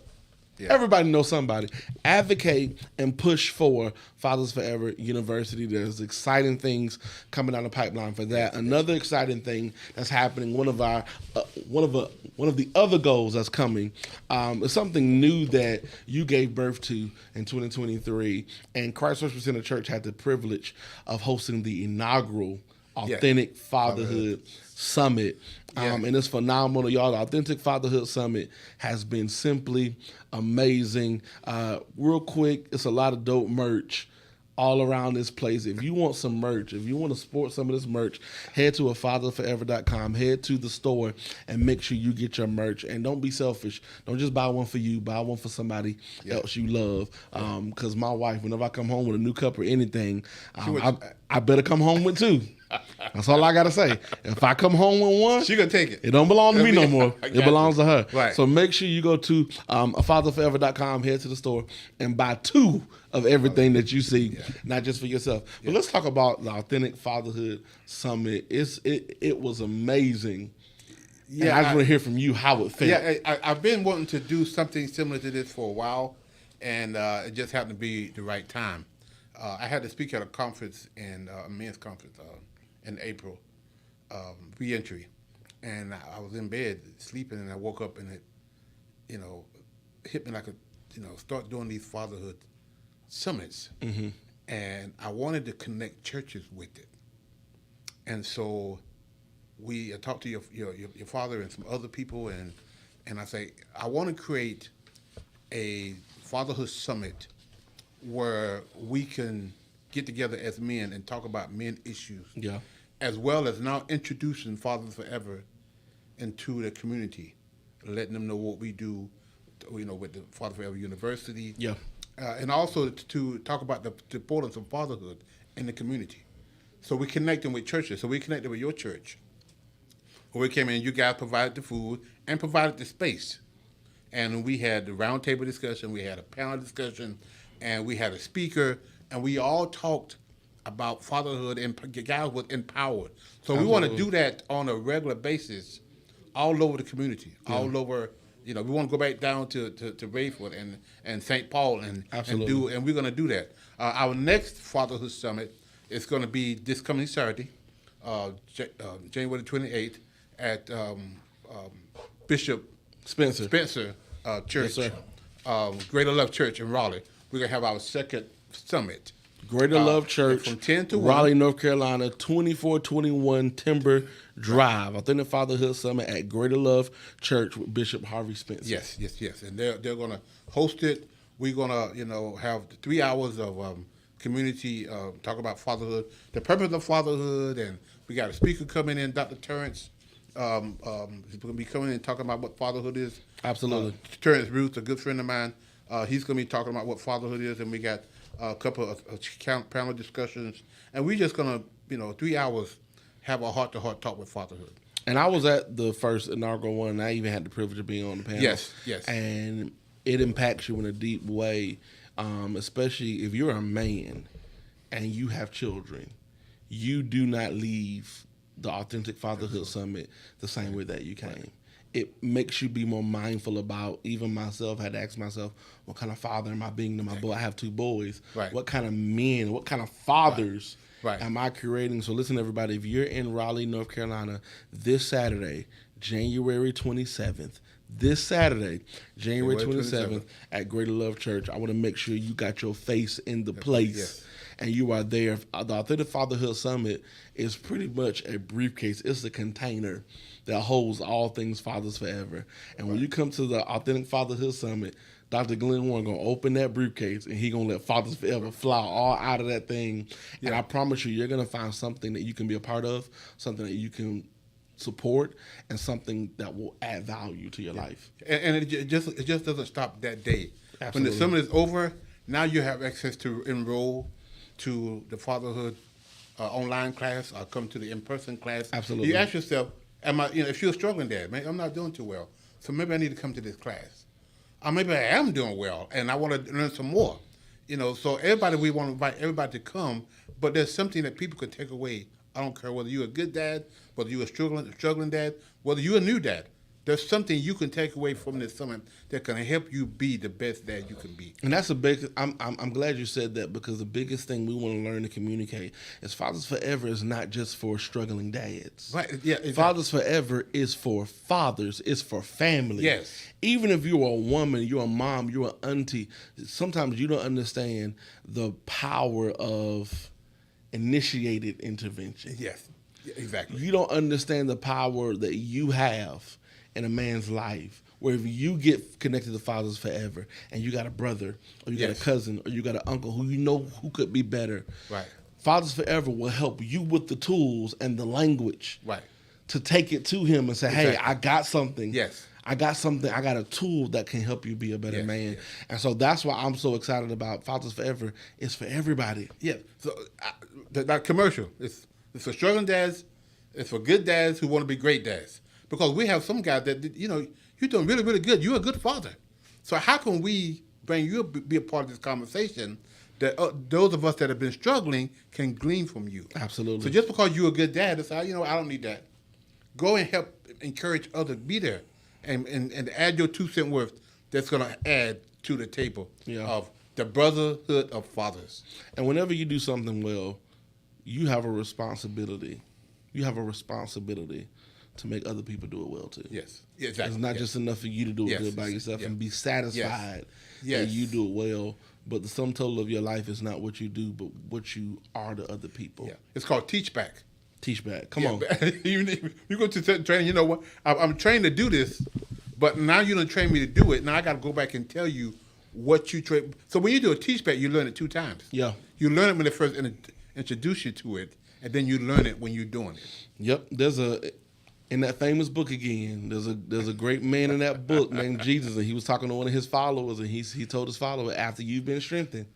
Yeah. Everybody knows somebody. Advocate and push for Fathers Forever University. There's exciting things coming down the pipeline for that. Another exciting thing that's happening. One of the other goals that's coming is something new that you gave birth to in 2023. And Christ Church Center Church had the privilege of hosting the inaugural Authentic Fatherhood Summit. And it's phenomenal, y'all. The Authentic Fatherhood Summit has been simply amazing. Real quick, it's a lot of dope merch all around this place. If you want some merch, if you want to sport some of this merch, head to @fatherforever.com, head to the store, and make sure you get your merch. And don't be selfish. Don't just buy one for you. Buy one for somebody else you love. Because my wife, whenever I come home with a new cup or anything, I better come home with two. That's all I gotta say. If I come home with one, She gonna take it. It don't belong to me no more. I It got belongs to her. Right. So make sure you go to fatherforever.com, head to the store, and buy two of everything that you see, not just for yourself. But let's talk about the Authentic Fatherhood Summit. It was amazing. Yeah, I just want to hear from you how it felt. Yeah, I've been wanting to do something similar to this for a while, and it just happened to be the right time. I had to speak at a conference, a men's conference in April, reentry, and I was in bed sleeping, and I woke up, and it, hit me like start doing these fatherhood summits, and I wanted to connect churches with it, and so I talked to your father and some other people, and I say I want to create a fatherhood summit where we can get together as men and talk about men issues, as well as now introducing Fathers Forever into the community, letting them know what we do, with the Fathers Forever University, and also to talk about the importance of fatherhood in the community. So we connecting with churches. So we connected with your church, where we came in. You guys provided the food and provided the space, and we had the roundtable discussion. We had a panel discussion. And we had a speaker, and we all talked about fatherhood, and guys was empowered. So we want to do that on a regular basis, all over the community, all over. We want to go back down to Rayford and St. Paul and we're going to do that. Our next Fatherhood Summit is going to be this coming Saturday, January 28th, at Bishop Spencer Church, Yes, Greater Love Church in Raleigh. We're going to have our second summit. Greater Love Church, from 10 to 1. Raleigh, North Carolina, 2421 Timber Drive. Authentic Fatherhood Summit at Greater Love Church with Bishop Harvey Spencer. Yes. And they're going to host it. We're going to, have 3 hours of community talk about fatherhood, the purpose of fatherhood, and we got a speaker coming in, Dr. Terrence. He's going to be coming in and talking about what fatherhood is. Absolutely. Terrence Ruth, a good friend of mine. He's going to be talking about what fatherhood is, and we got a couple of panel discussions, and we're just going to, 3 hours, have a heart-to-heart talk with fatherhood. And I was at the first inaugural one, and I even had the privilege of being on the panel. Yes. And it impacts you in a deep way, especially if you're a man and you have children. You do not leave the Authentic Fatherhood Summit the same way that you came. Right. It makes you be more mindful about, even myself, I had to ask myself, what kind of father am I being to my boy? I have 2 boys. Right. What kind of men, what kind of fathers Right. am I creating? So listen, everybody, if you're in Raleigh, North Carolina, this Saturday, January 27th, January 27th at Greater Love Church, I want to make sure you got your face in the place. Yes. And you are there. The Authentic Fatherhood Summit is pretty much a briefcase. It's a container that holds all things Fathers Forever. And when you come to the Authentic Fatherhood Summit, Dr. Glenn Warren gonna open that briefcase and he gonna let Fathers Forever fly all out of that thing. And I promise you're gonna find something that you can be a part of, something that you can support, and something that will add value to your life. And it just doesn't stop that day. Absolutely. When the summit is over, now you have access to enroll to the fatherhood online class or come to the in-person class. Absolutely. You ask yourself, am I, if you're struggling there, man, I'm not doing too well, so maybe I need to come to this class. Or maybe I am doing well and I want to learn some more. So we want to invite everybody to come, but there's something that people can take away. I don't care whether you're a good dad, whether you're a struggling dad, whether you're a new dad. There's something you can take away from this summit that can help you be the best dad you can be. And that's a big. I'm glad you said that, because the biggest thing we want to learn to communicate is Fathers Forever is not just for struggling dads. Right? Yeah. Exactly. Fathers Forever is for fathers. It's for family. Yes. Even if you're a woman, you're a mom, you're an auntie, sometimes you don't understand the power of initiated intervention. Yes. Exactly. You don't understand the power that you have in a man's life, where if you get connected to Fathers Forever and you got a brother or you got a cousin or you got an uncle who could be better, right? Fathers Forever will help you with the tools and the language, right, to take it to him and say, exactly. hey, I got something. Yes. I got something. I got a tool that can help you be a better man. Yes. And so that's why I'm so excited about Fathers Forever. It's for everybody. Yeah. So that commercial, it's for struggling dads. It's for good dads who want to be great dads. Because we have some guys that, you're doing really, really good. You're a good father. So how can we bring you to be a part of this conversation that those of us that have been struggling can glean from you? Absolutely. So just because you're a good dad, it's like, I don't need that. Go and help encourage others, be there, and add your 2 cent worth that's going to add to the table of the brotherhood of fathers. And whenever you do something well, you have a responsibility. You have a responsibility to make other people do it well too. Yes, exactly. It's not just enough for you to do it good by yourself and be satisfied that you do it well. But the sum total of your life is not what you do, but what you are to other people. Yeah, it's called teach back. Teach back. Come on. You go to training. You know what? I'm trained to do this, but now you don't train me to do it. Now I got to go back and tell you what you train. So when you do a teach back, you learn it 2 times. Yeah. You learn it when they first introduce you to it, and then you learn it when you're doing it. Yep. In that famous book again, there's a great man in that book named Jesus, and he was talking to one of his followers, and he told his follower, after you've been strengthened,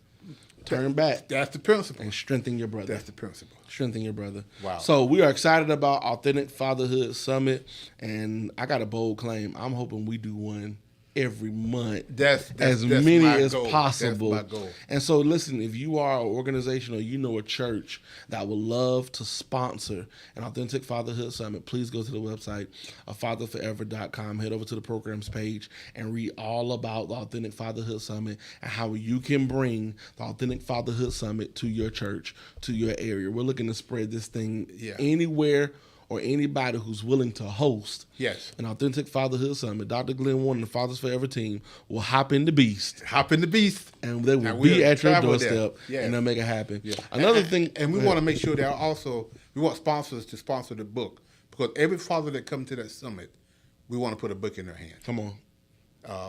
turn back. That's the principle. And strengthen your brother. That's the principle. Strengthen your brother. Wow. So we are excited about Authentic Fatherhood Summit, and I got a bold claim. I'm hoping we do one every month, as many as possible. That's my goal. And so listen, if you are an organization or a church that would love to sponsor an Authentic Fatherhood Summit, please go to the website of fatherforever.com, head over to the programs page and read all about the Authentic Fatherhood Summit and how you can bring the Authentic Fatherhood Summit to your church, to your area. We're looking to spread this thing anywhere or anybody who's willing to host an Authentic Fatherhood Summit. Dr. Glenn Warren and the Fathers Forever team will hop in the beast. And they will be at your doorstep, and they'll make it happen. Yeah. Another thing... And we want to make sure that also, we want sponsors to sponsor the book, because every father that comes to that summit, we want to put a book in their hand. Come on.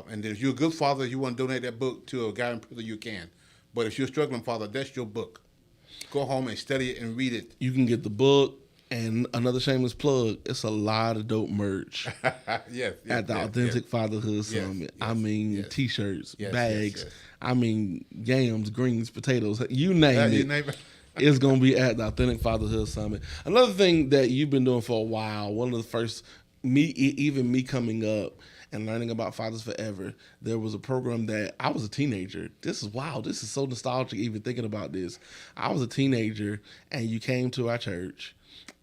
And if you're a good father, you want to donate that book to a guy in prison, you can. But if you're a struggling father, that's your book. Go home and study it and read it. You can get the book. And another shameless plug, it's a lot of dope merch at the Authentic Fatherhood Summit. T-shirts, bags, yams, greens, potatoes, you name it. It's going to be at the Authentic Fatherhood Summit. Another thing that you've been doing for a while, one of the first, me coming up and learning about Fathers Forever, there was a program that I was a teenager. This is wild. This is so nostalgic even thinking about this. I was a teenager and you came to our church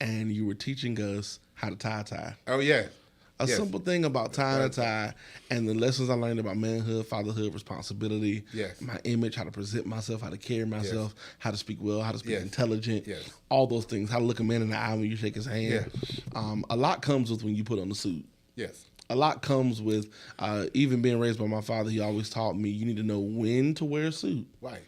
and you were teaching us how to tie a tie. Oh, yeah. A simple thing about tying a tie and the lessons I learned about manhood, fatherhood, responsibility, my image, how to present myself, how to carry myself, how to speak well, how to speak intelligent, all those things, how to look a man in the eye when you shake his hand. A lot comes with when you put on the suit. Yes. A lot comes with, even being raised by my father, he always taught me, you need to know when to wear a suit. Right.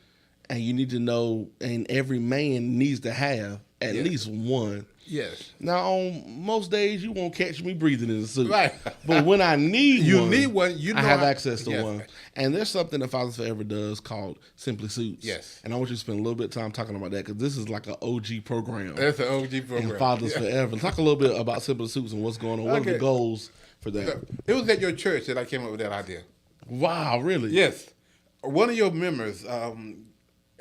And you need to know, and every man needs to have At least one. Yes. Now, on most days, you won't catch me breathing in a suit. Right. But when I need You one, need one, you know I have I- access to yes. one. And there's something that Fathers Forever does called Simply Suits. Yes. And I want you to spend a little bit of time talking about that because this is like an OG program. That's an OG program. And Fathers Forever. Talk a little bit about Simply Suits and what's going on. What are the Okay. goals for that? It was at your church that I came up with that idea. Wow, really? Yes. One of your members,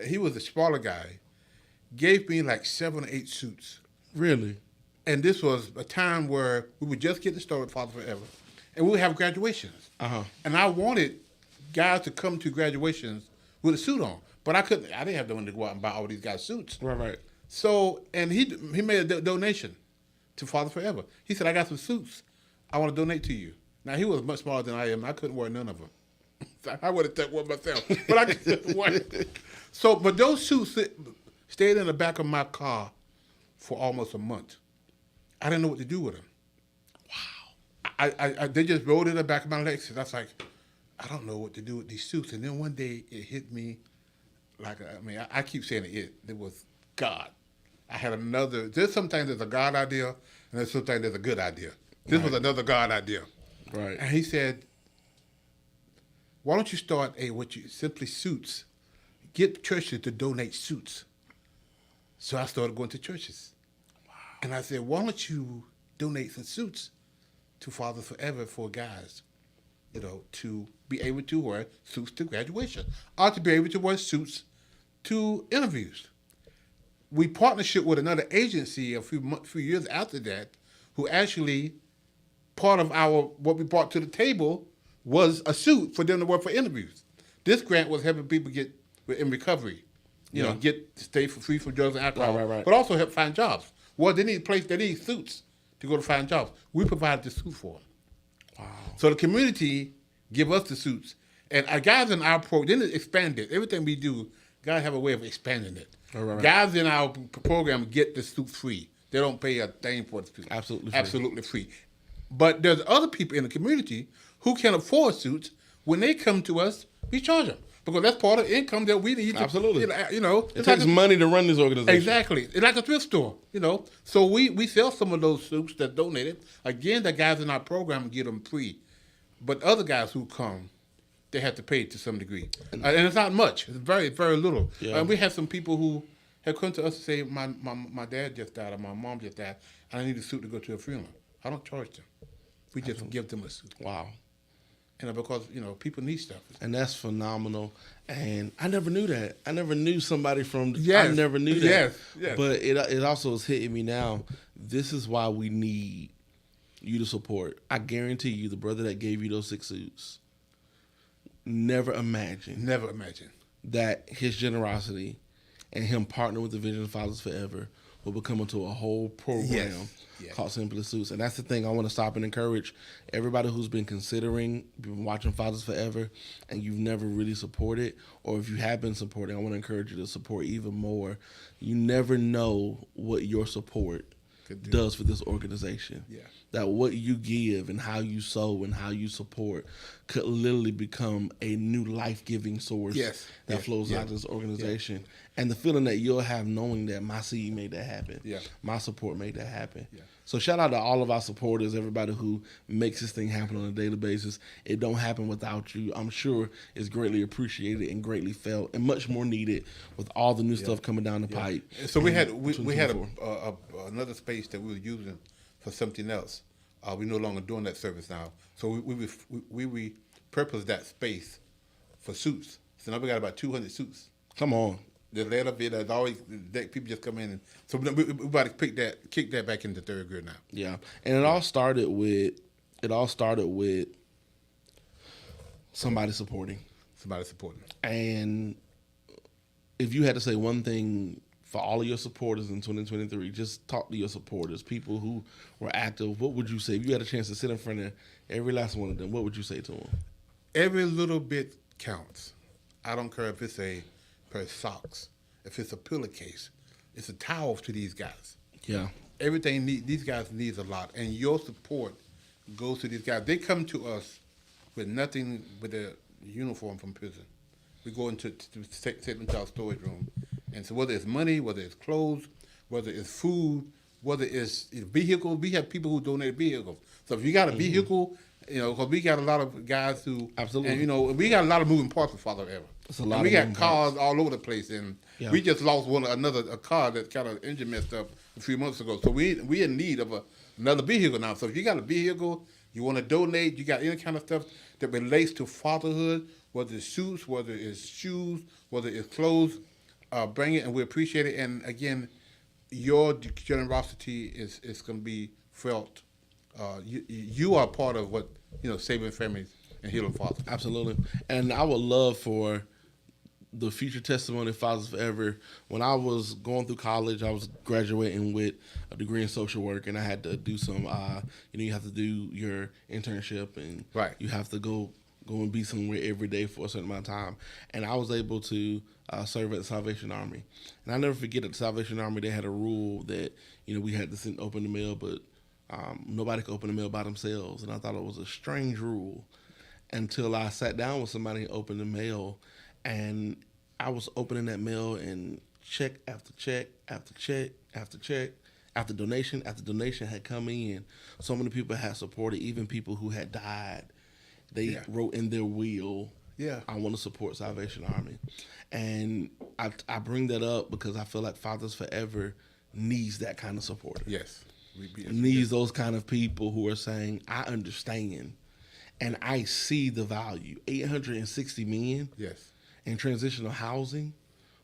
he was a smaller guy, gave me like 7 or 8 suits. Really? And this was a time where we would just get started Father Forever, and we would have graduations. Uh-huh. And I wanted guys to come to graduations with a suit on, but I couldn't. I didn't have the money to go out and buy all these guys suits. Right. So, and he made a donation to Father Forever. He said, "I got some suits. I want to donate to you." Now he was much smaller than I am. I couldn't wear none of them. I would have took one myself, but I couldn't wear. So, but those suits stayed in the back of my car for almost a month. I didn't know what to do with them. Wow. I they just rolled in the back of my legs, and I was like, I don't know what to do with these suits. And then one day it hit me, like, I keep saying it was God. I had another. Sometimes there's a God idea, and there's sometimes there's a good idea. This was another God idea. Right. And he said, why don't you start Simply Suits? Get churches to donate suits. So I started going to churches. Wow. And I said, why don't you donate some suits to Fathers Forever for guys, to be able to wear suits to graduation, or to be able to wear suits to interviews. We partnership with another agency a few years after that, who actually, part of what we brought to the table was a suit for them to wear for interviews. This grant was helping people get in recovery, stay free from drugs and alcohol, Right. but also help find jobs. Well, they need suits to go to find jobs. We provided the suit for them. Wow. So the community give us the suits, and our guys in our program, then it expanded. Everything we do, guys have a way of expanding it. Right. Guys in our program get the suit free. They don't pay a thing for the suit. Absolutely free. But there's other people in the community who can afford suits. When they come to us, we charge them because that's part of the income that we need. Absolutely. It takes money to run this organization. Exactly. It's like a thrift store, So we sell some of those suits that donated. Again, the guys in our program get them free. But other guys who come, they have to pay to some degree. And it's not much. It's very, very little. Yeah. And we have some people who have come to us and say, my dad just died or my mom just died, and I need a suit to go to a funeral. I don't charge them. We just give them a suit. Wow. Because, people need stuff. And that's phenomenal. And I never knew that. I never knew somebody from... Yes. I never knew that. Yes. But it also is hitting me now. This is why we need you to support. I guarantee you, the brother that gave you those 6 suits never imagined that his generosity and him partnering with the Vision Fathers Forever will become into a whole program called Simply Suits. And that's the thing I want to stop and encourage everybody who's been been watching Fathers Forever, and you've never really supported, or if you have been supporting, I want to encourage you to support even more. You never know what your support does for this organization. Yeah. That what you give and how you sow and how you support could literally become a new life-giving source that flows out of this organization. Yeah. And the feeling that you'll have knowing that my seed made that happen. Yeah. My support made that happen. Yeah. So shout out to all of our supporters, everybody who makes this thing happen on a daily basis. It don't happen without you. I'm sure it's greatly appreciated and greatly felt and much more needed with all the new stuff coming down the pipe. So we had another space that we were using for something else. We're no longer doing that service now. So we repurposed that space for suits. So now we got about 200 suits. Come on. The letter bit, there's always people just come in, and so we about to kick that back into 3rd grade now. Yeah, and it all started with somebody supporting. And if you had to say one thing for all of your supporters in 2023, just talk to your supporters, people who were active. What would you say if you had a chance to sit in front of every last one of them? What would you say to them? Every little bit counts. I don't care if it's a pair of socks, if it's a pillowcase, it's a towel to these guys. Yeah. Everything these guys needs a lot, and your support goes to these guys. They come to us with nothing but their uniform from prison. We go into take them to our storage room, and so whether it's money, whether it's clothes, whether it's food, whether it's vehicles. We have people who donate vehicles. So if you got a vehicle, because we got a lot of guys who Absolutely. and we got a lot of moving parts with Father Forever. It's a lot And we of got moving cars all over the place, and Yeah. we just lost a car that kind of engine messed up a few months ago. So we in need of another vehicle now. So if you got a vehicle, you want to donate, you got any kind of stuff that relates to fatherhood, whether it's suits, whether it's shoes, whether it's clothes, bring it, and we appreciate it. And again, your generosity is going to be felt. You are part of what saving families and healing fathers. Absolutely. And I would love for the future testimony of Fathers Forever. When I was going through college, I was graduating with a degree in social work, and I had to do some, you have to do your internship, and Right. you have to go and be somewhere every day for a certain amount of time. And I was able to serve at the Salvation Army. And I never forget, at the Salvation Army, they had a rule that, we had to open the mail, but nobody could open the mail by themselves. And I thought it was a strange rule until I sat down with somebody and opened the mail. And I was opening that mail, and check after check after check after check after donation had come in. So many people had supported, even people who had died. They wrote in their will, I want to support Salvation Army. And I bring that up because I feel like Fathers Forever needs that kind of support. Yes. Needs those kind of people who are saying, I understand and I see the value. 860 million. Yes. In transitional housing,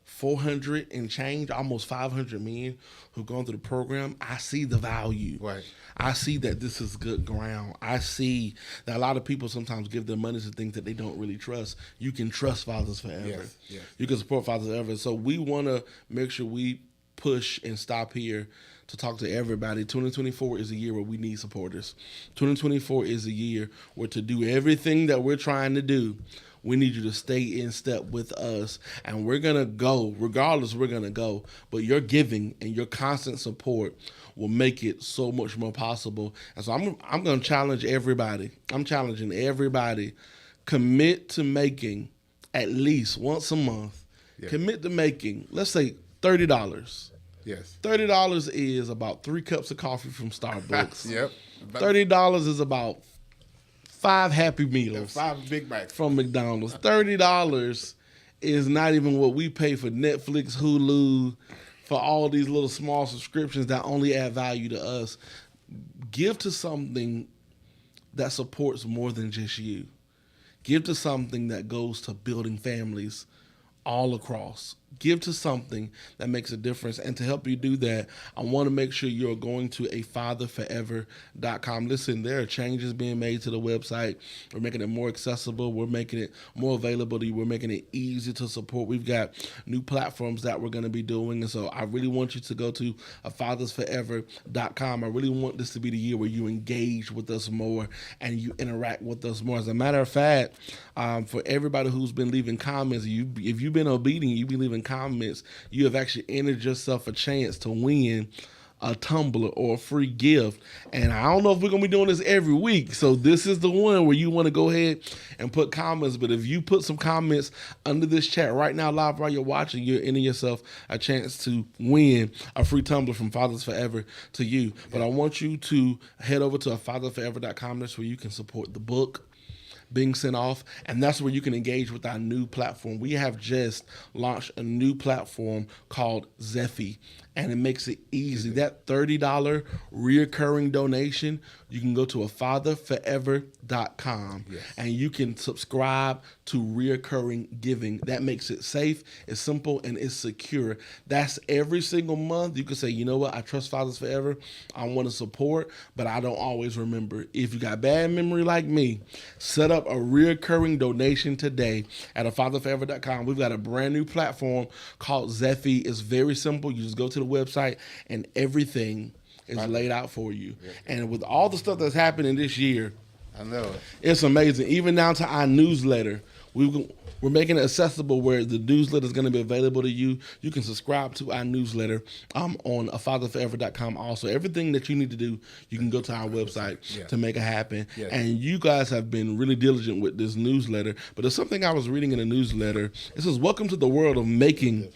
400 and change, almost 500 million who've gone through the program. I see the value. Right. I see that this is good ground. I see that a lot of people sometimes give their money to things that they don't really trust. You can trust Fathers Forever. Yes. You can support Fathers Forever. So we want to make sure we push and stop here to talk to everybody. 2024 is a year where we need supporters. 2024 is a year where, to do everything that we're trying to do, we need you to stay in step with us, and we're going to go. Regardless, we're going to go. But your giving and your constant support will make it so much more possible. And so I'm going to challenge everybody. I'm challenging everybody. Commit to making at least once a month. Yeah. Commit to making, let's say, $30. Yes. $30 is about 3 cups of coffee from Starbucks. Yep. $30 is about 5 Happy Meals. 5 Big Macs from McDonald's. $30 is not even what we pay for Netflix, Hulu, for all these little small subscriptions that only add value to us. Give to something that supports more than just you. Give to something that goes to building families all across. Give to something that makes a difference. And to help you do that, I want to make sure you're going to afatherforever.com. Listen, there are changes being made to the website. We're making it more accessible. We're making it more available to you. We're making it easy to support. We've got new platforms that we're going to be doing. And so I really want you to go to afatherforever.com. I really want this to be the year where you engage with us more and you interact with us more. As a matter of fact, for everybody who's been leaving comments, if you've been obedient, you've been leaving comments, you have actually entered yourself a chance to win a tumbler or a free gift. And I don't know if we're going to be doing this every week. So this is the one where you want to go ahead and put comments. But if you put some comments under this chat right now, live while you're watching, you're entering yourself a chance to win a free tumbler from Fathers Forever to you. But I want you to head over to afatherforever.com. That's where you can support the book being sent off, and that's where you can engage with our new platform. We have just launched a new platform called Zephy, and it makes it easy. That $30 reoccurring donation, you can go to afatherforever.com, and you can subscribe to reoccurring giving. That makes it safe, it's simple, and it's secure. That's every single month. You can say, you know what, I trust Fathers Forever. I want to support, but I don't always remember. If you got bad memory like me, set up a reoccurring donation today at afatherforever.com. We've got a brand new platform called Zephy. It's very simple. You just go to the website and everything is laid out for you. And with all the stuff that's happening this year, I know it's amazing. Even down to our newsletter, we're making it accessible where the newsletter is going to be available to you. You can subscribe to our newsletter on afatherforever.com. Also, everything that you need to do, you can go to our website to make it happen. And you guys have been really diligent with this newsletter. But there's something I was reading in the newsletter. It says, welcome to the world of making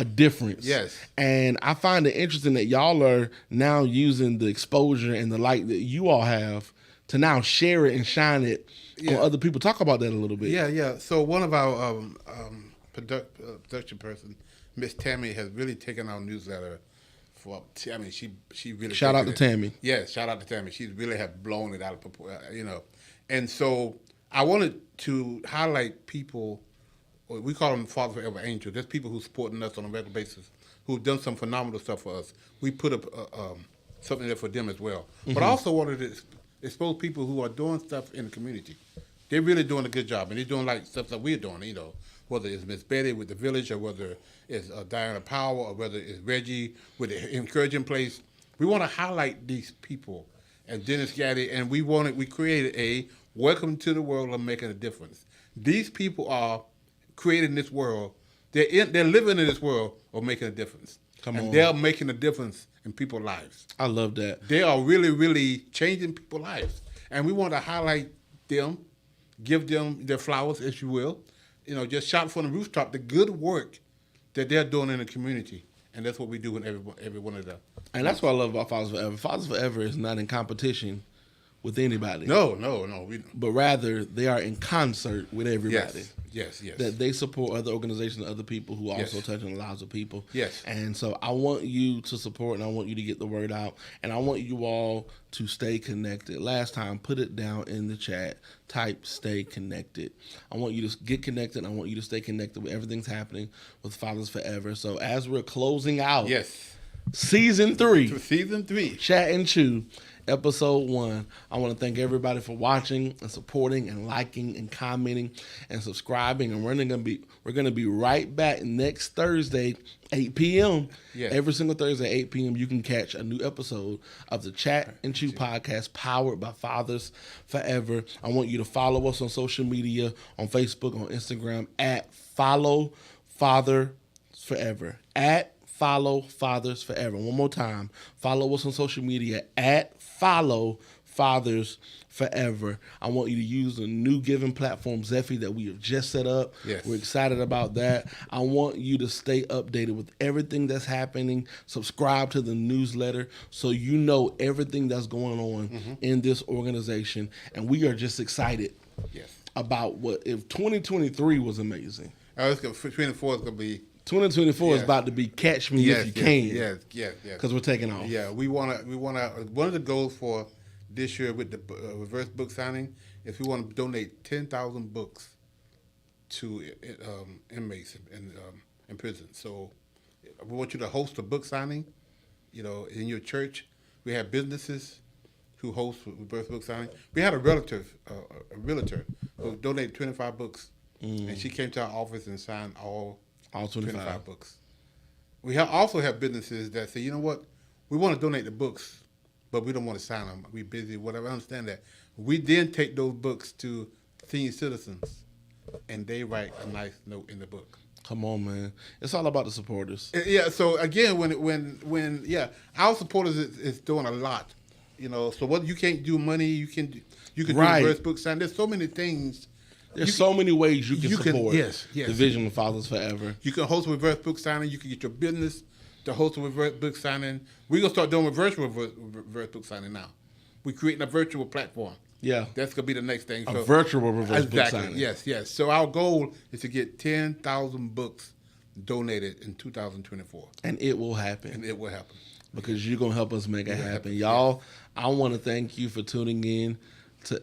a difference. Yes. And I find it interesting that y'all are now using the exposure and the light that you all have to now share it and shine it on other people. Talk about that a little bit. Yeah. So one of our production person, Miss Tammy, has really taken our newsletter for. I mean, she really Shout out to Tammy. Yeah, shout out to Tammy. She really has blown it out of proportion. And so I wanted to highlight people. We call them Father Forever Angels. There's people who's supporting us on a regular basis, who've done some phenomenal stuff for us. We put up something there for them as well. But I also wanted to expose people who are doing stuff in the community. They're really doing a good job, and they're doing like stuff that we're doing, whether it's Miss Betty with the Village, or whether it's Diana Power, or whether it's Reggie with the Encouraging Place. We want to highlight these people, and Dennis Gaddy, and we created a Welcome to the World of Making a Difference. These people are creating this world. They're living in this world of making a difference. They're making a difference in people's lives. I love that. They are really, really changing people's lives. And we want to highlight them, give them their flowers, if you will. Just shout from the rooftop the good work that they're doing in the community. And that's what we do with every one of them. And that's what I love about Fathers Forever. Fathers Forever is not in competition with anybody. No. But rather, they are in concert with everybody. Yes. That they support other organizations and other people who also touch on the lives of people. Yes. And so I want you to support, and I want you to get the word out, and I want you all to stay connected. Last time, put it down in the chat. Type "stay connected." I want you to get connected. I want you to stay connected with everything's happening with Fathers Forever. So as we're closing out, season 3, Chat N Chew, episode 1. I want to thank everybody for watching and supporting and liking and commenting and subscribing. And we're gonna be right back next Thursday, 8 p.m. Yes. Every single Thursday, 8 p.m. You can catch a new episode of the Chat N Chew podcast, powered by Fathers Forever. I want you to follow us on social media, on Facebook, on Instagram, at Follow Father Forever. At Follow Fathers Forever. One more time. Follow us on social media at Follow Fathers Forever. I want you to use the new giving platform, Zephy, that we have just set up. Yes. We're excited about that. I want you to stay updated with everything that's happening. Subscribe to the newsletter so you know everything that's going on in this organization. And we are just excited about if 2023 was amazing. 2024 is going to be 2024 is about to be catch me if you can. Yes. Because we're taking off. Yeah, we want to. One of the goals for this year with the reverse book signing is we want to donate 10,000 books to inmates in prison. So we want you to host a book signing. In your church, we have businesses who host reverse book signing. We had a realtor who donated 25 books, and she came to our office and signed all 25 books. We also have businesses that say, you know what, we want to donate the books, but we don't want to sign them. We're busy, whatever. I understand that. We then take those books to senior citizens, and they write a nice note in the book. Come on, man. It's all about the supporters. Yeah. So again, when our supporters is doing a lot. So what you can't do money, you can do reverse book signing. There's so many things. There's so many ways you can support the vision of Fathers Forever. You can host a reverse book signing. You can get your business to host a reverse book signing. We're going to start doing virtual reverse book signing now. We're creating a virtual platform. Yeah. That's going to be the next thing. A virtual reverse book signing. Yes. So our goal is to get 10,000 books donated in 2024. And it will happen. Because you're going to help us make it happen. Y'all, I want to thank you for tuning in to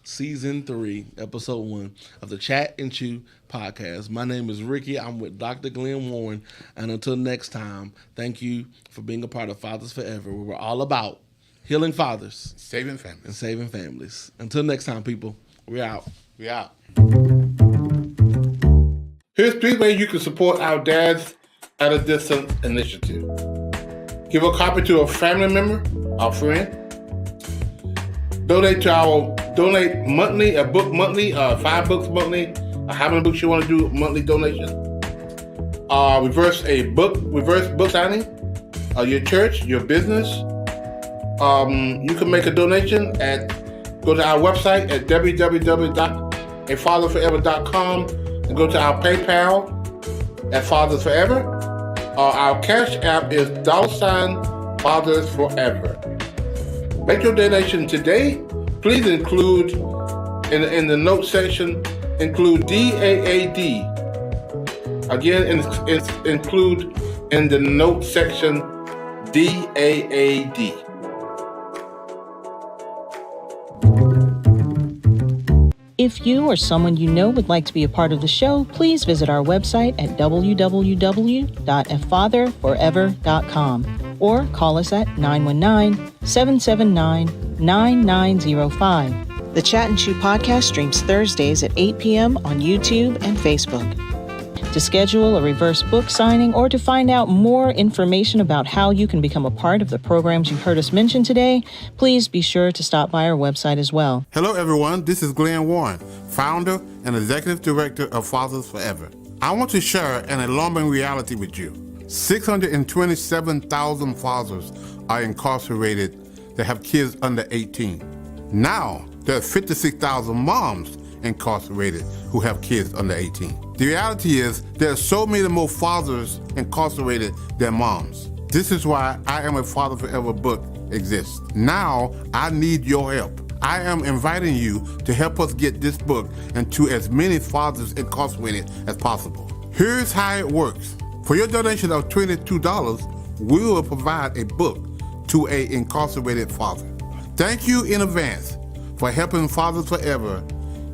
Season 3, Episode 1 of the Chat N Chew podcast. My name is Ricky. I'm with Dr. Glenn Warren. And until next time, thank you for being a part of Fathers Forever, where we're all about healing fathers, saving families. Until next time, people, we're out. Here's 3 ways you can support our Dads at a Distance initiative. Give a copy to a family member, our friend. Donate monthly, a book monthly, 5 books monthly, how many books you want to do monthly donation. Reverse book signing, your church, your business. You can make a donation go to our website at www.afatherforever.com and go to our PayPal at Fathers Forever. Our cash app is $Fathers Forever. Make your donation today. Please include in the note section, include DAAD. Again, include in the note section DAAD. If you or someone you know would like to be a part of the show, please visit our website at www.@fatherforever.com or call us at 919-779-9905. The Chat N Chew podcast streams Thursdays at 8 p.m. on YouTube and Facebook. To schedule a reverse book signing or to find out more information about how you can become a part of the programs you heard us mention today, please be sure to stop by our website as well. Hello, everyone. This is Glenn Warren, founder and executive director of Fathers Forever. I want to share an alarming reality with you. 627,000 fathers are incarcerated that have kids under 18. Now, there are 56,000 moms incarcerated who have kids under 18. The reality is there are so many more fathers incarcerated than moms. This is why I Am a Father Forever book exists. Now, I need your help. I am inviting you to help us get this book into as many fathers incarcerated as possible. Here's how it works. For your donation of $22, we will provide a book to an incarcerated father. Thank you in advance for helping Fathers Forever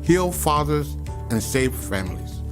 heal fathers and save families.